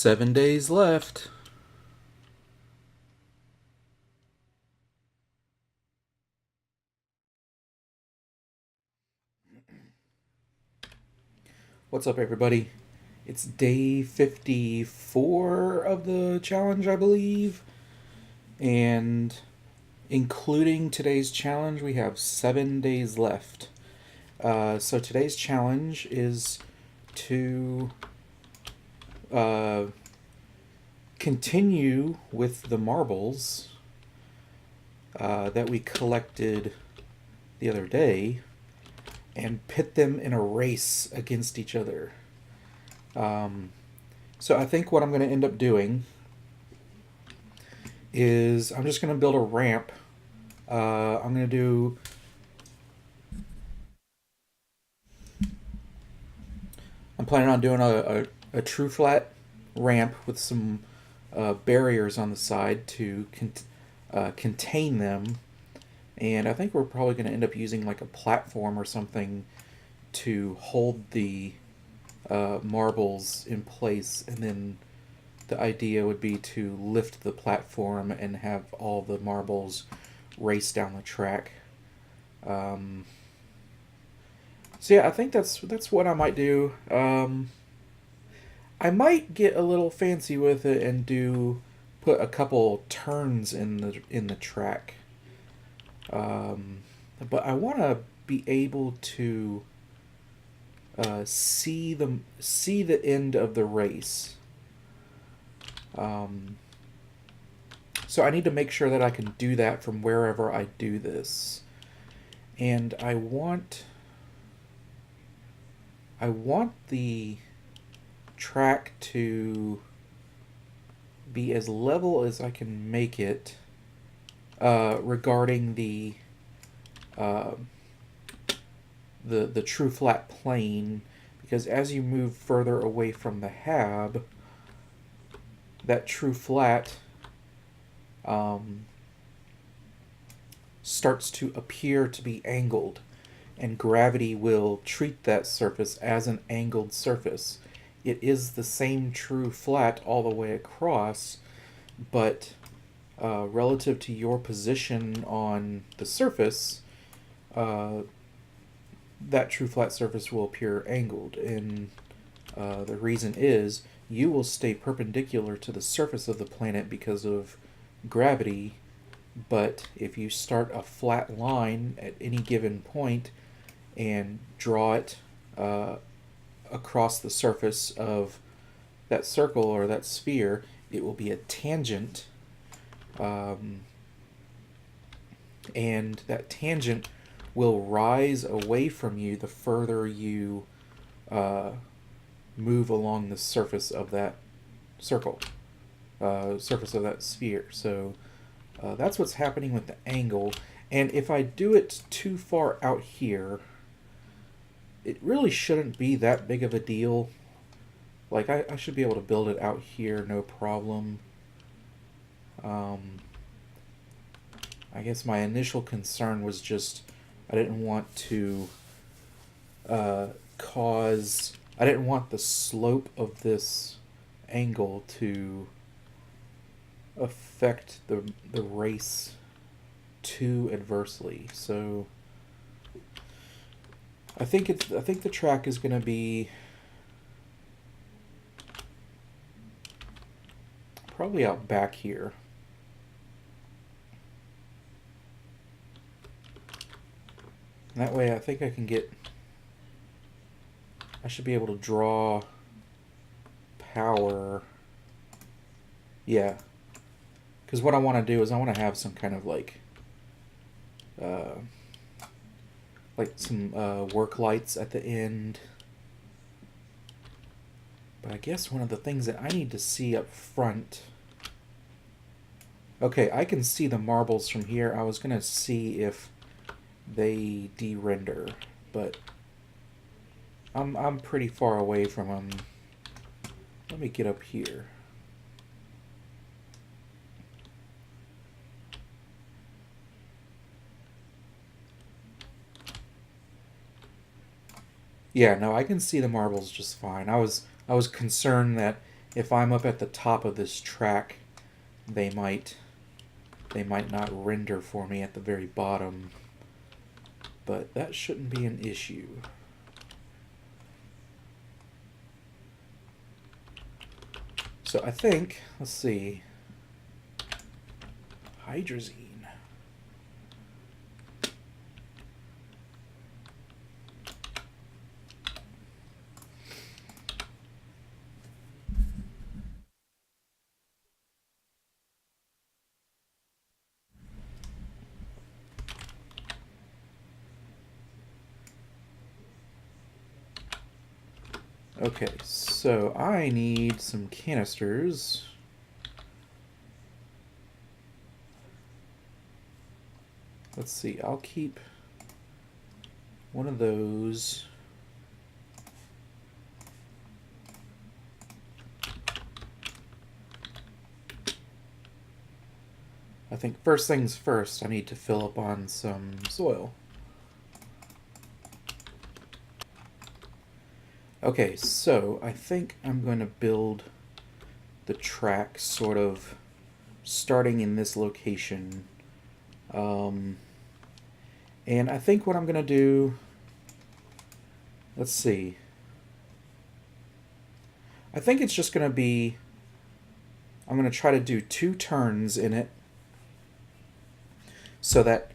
7 days left. What's up, everybody? It's day 54 of the challenge, I believe. And including today's challenge, we have 7 days left. So today's challenge is to continue with the marbles that we collected the other day and pit them in a race against each other. So I think what I'm going to end up doing is I'm just going to build a ramp. I'm going to do. I'm planning on doing a true flat ramp with some barriers on the side to contain them. And I think we're probably going to end up using like a platform or something to hold the marbles in place, and then the idea would be to lift the platform and have all the marbles race down the track. So yeah, I think that's what I might do. I might get a little fancy with it and put a couple turns in the track. But I want to be able to see the end of the race. So I need to make sure that I can do that from wherever I do this, and I want the track to be as level as I can make it regarding the true flat plane, because as you move further away from the hab, that true flat starts to appear to be angled, and gravity will treat that surface as an angled surface. It is the same true flat all the way across, but relative to your position on the surface, that true flat surface will appear angled. And the reason is you will stay perpendicular to the surface of the planet because of gravity, but if you start a flat line at any given point and draw it across the surface of that circle or that sphere, it will be a tangent, and that tangent will rise away from you the further you move along the surface of that circle, surface of that sphere. So that's what's happening with the angle. And if I do it too far out here, it really shouldn't be that big of a deal. Like, I should be able to build it out here, no problem. I guess my initial concern was just I didn't want to I didn't want the slope of this angle to affect the race too adversely. So I think the track is going to be probably out back here. And that way I think I should be able to draw power. Yeah. Because what I want to do is I want to have some kind of like some work lights at the end. But I guess one of the things that I need to see up front... Okay, I can see the marbles from here. I was going to see if they de-render, but I'm pretty far away from them. Let me get up here. Yeah, no, I can see the marbles just fine. I was concerned that if I'm up at the top of this track, they might not render for me at the very bottom, but that shouldn't be an issue. So I think, let's see, hydrazine. Okay, so I need some canisters. Let's see, I'll keep one of those. I think first things first, I need to fill up on some soil. Okay, so I think I'm going to build the track sort of starting in this location. And I think what I'm going to do, let's see. I think it's just going to be, I'm going to try to do 2 turns in it so that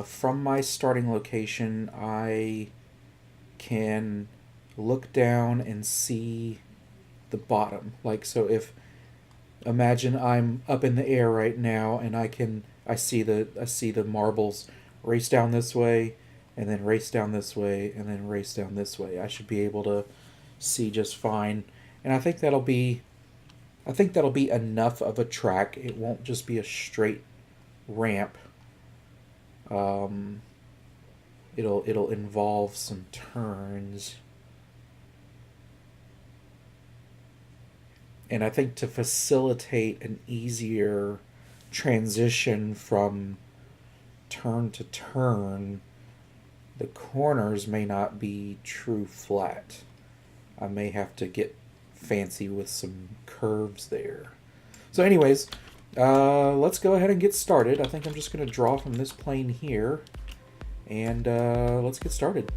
from my starting location I can look down and see the bottom. Like, so if, imagine I'm up in the air right now and I see the marbles race down this way and then race down this way and then race down this way. I should be able to see just fine. And I think that'll be enough of a track. It won't just be a straight ramp. It'll involve some turns. And I think to facilitate an easier transition from turn to turn, the corners may not be true flat. I may have to get fancy with some curves there. So anyways, let's go ahead and get started. I think I'm just going to draw from this plane here, and let's get started.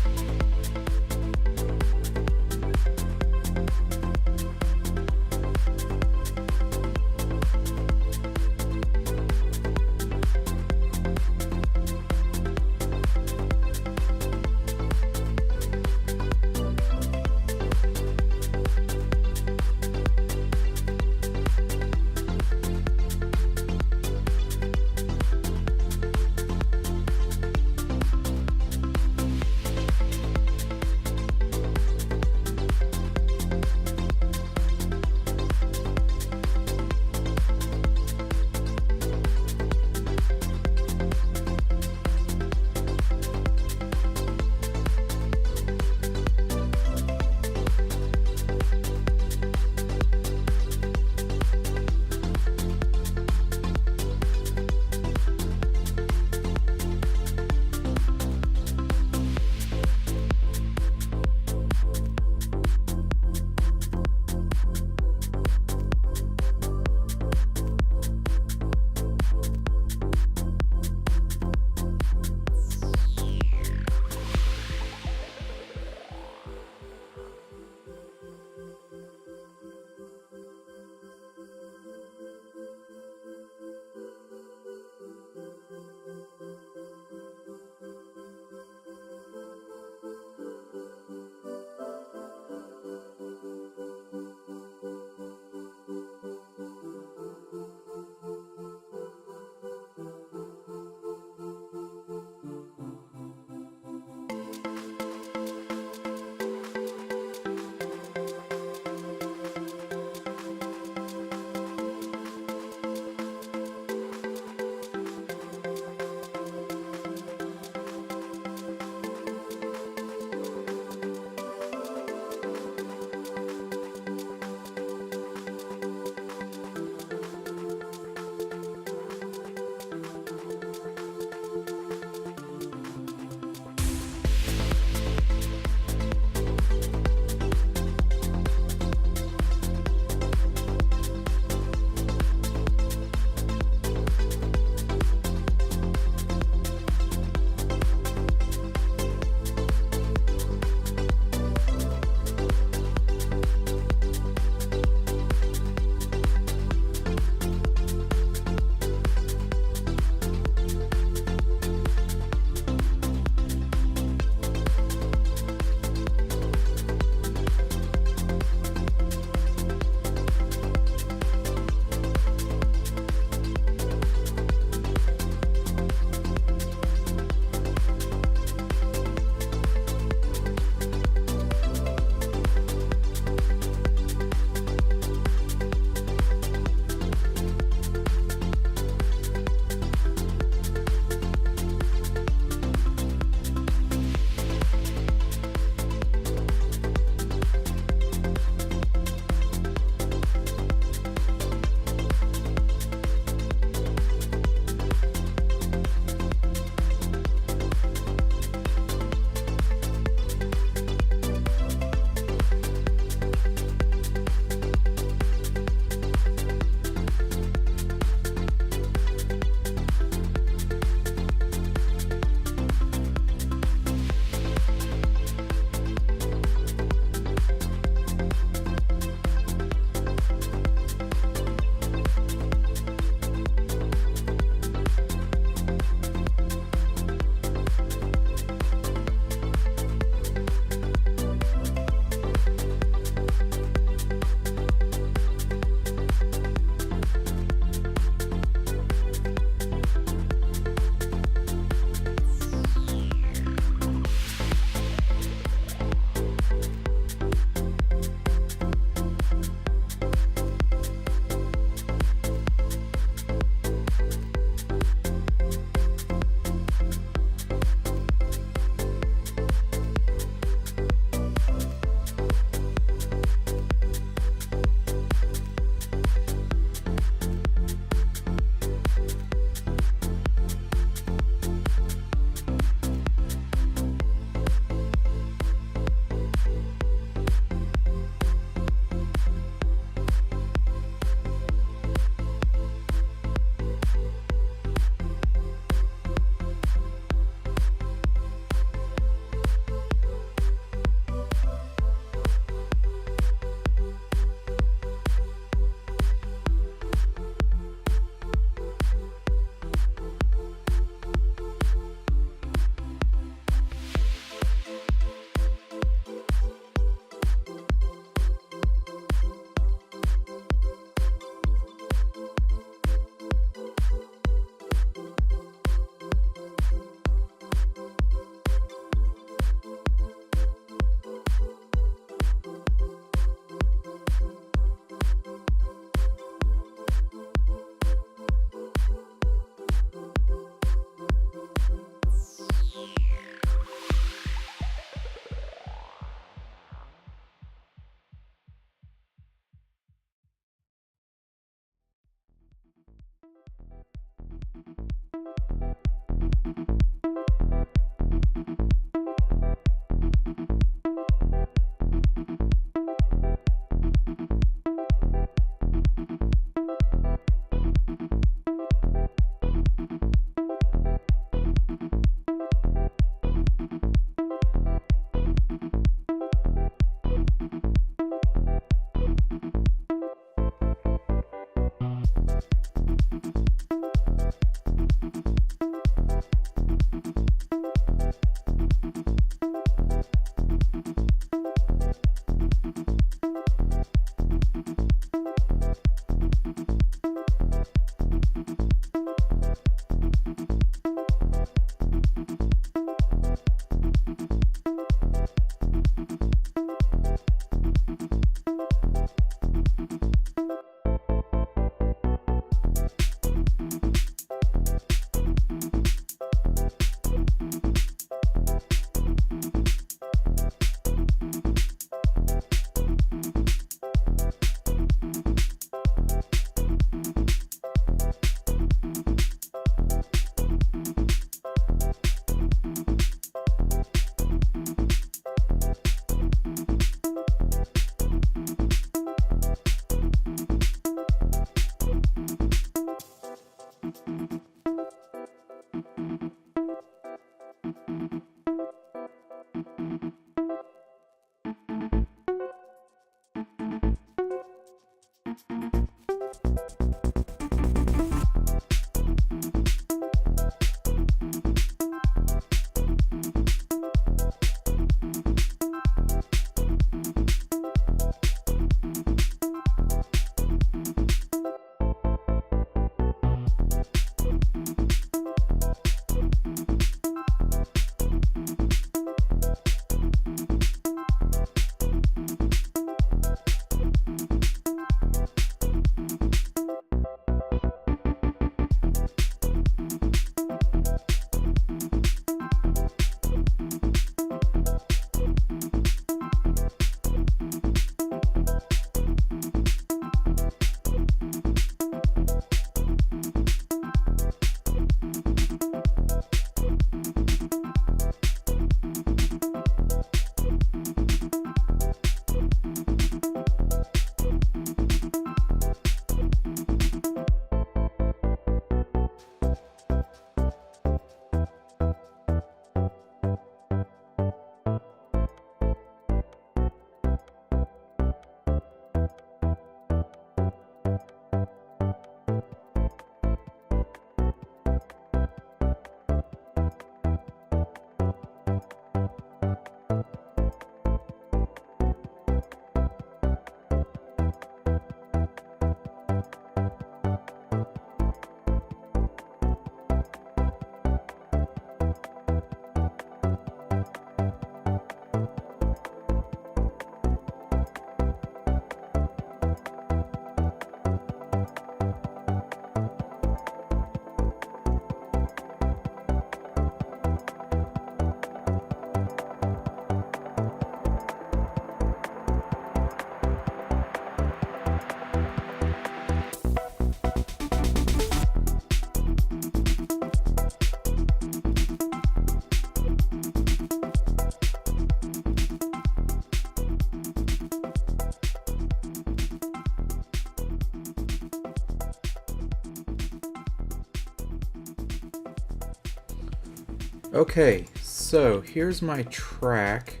Okay, so here's my track.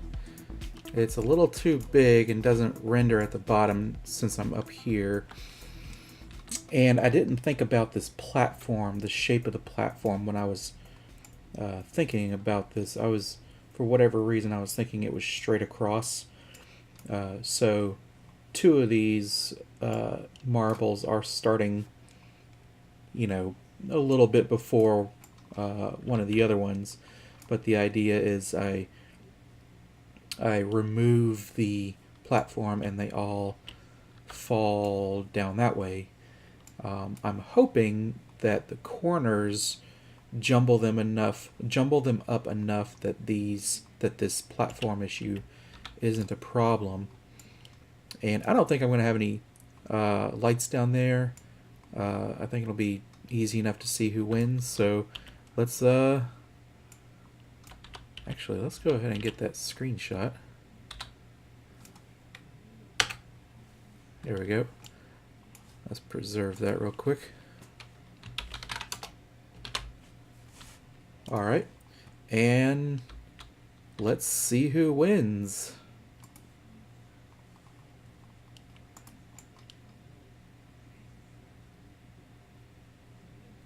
It's a little too big and doesn't render at the bottom since I'm up here. And I didn't think about this platform, the shape of the platform, when I was thinking about this. For whatever reason, I was thinking it was straight across. So two of these marbles are starting, a little bit before one of the other ones. But the idea is I remove the platform and they all fall down that way. I'm hoping that the corners jumble them up enough that this platform issue isn't a problem. And I don't think I'm going to have any lights down there. I think it'll be easy enough to see who wins. So let's actually let's go ahead and get that screenshot. There we go. Let's preserve that real quick. Alright, and let's see who wins.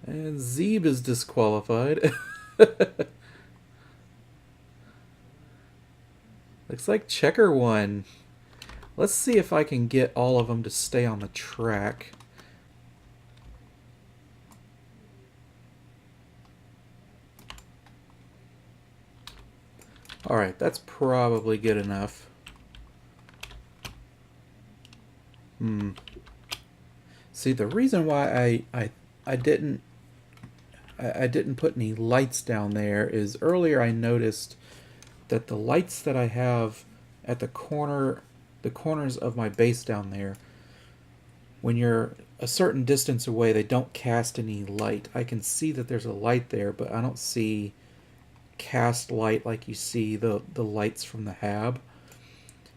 And Zeeb is disqualified. Looks like Checker won. Let's see if I can get all of them to stay on the track. Alright, that's probably good enough. See, the reason why I didn't put any lights down there is earlier I noticed that the lights that I have at the corners of my base down there, when you're a certain distance away, they don't cast any light. I can see that there's a light there, but I don't see cast light like you see the lights from the hab.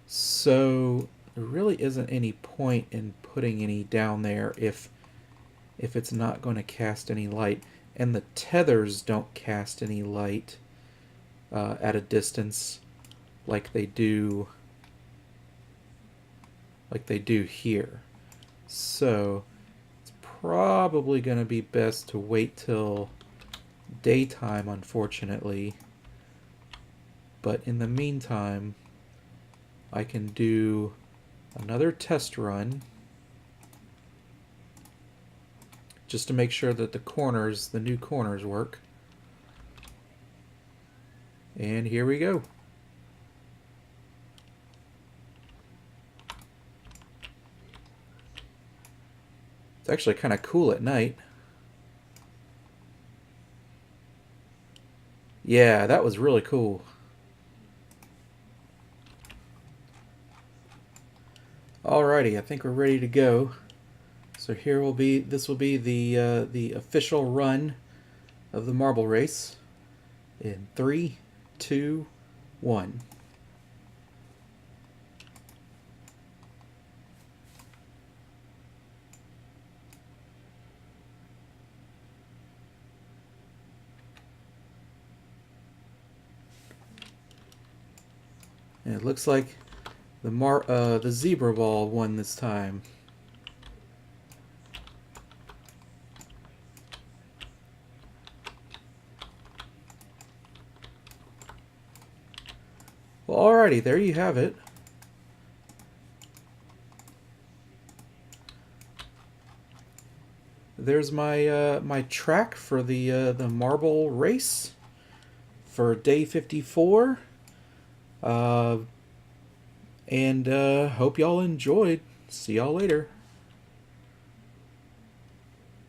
So there really isn't any point in putting any down there if it's not going to cast any light. And the tethers don't cast any light at a distance like they do here. So it's probably going to be best to wait till daytime, unfortunately. But in the meantime, I can do another test run just to make sure that the new corners work. And here we go. It's actually kind of cool at night. Yeah, that was really cool. Alrighty, I think we're ready to go. So this will be the official run of the marble race in 3, 2, 1. And it looks like the zebra ball won this time. Well, alrighty, there you have it. There's my my track for the marble race for day 54. And hope y'all enjoyed. See y'all later.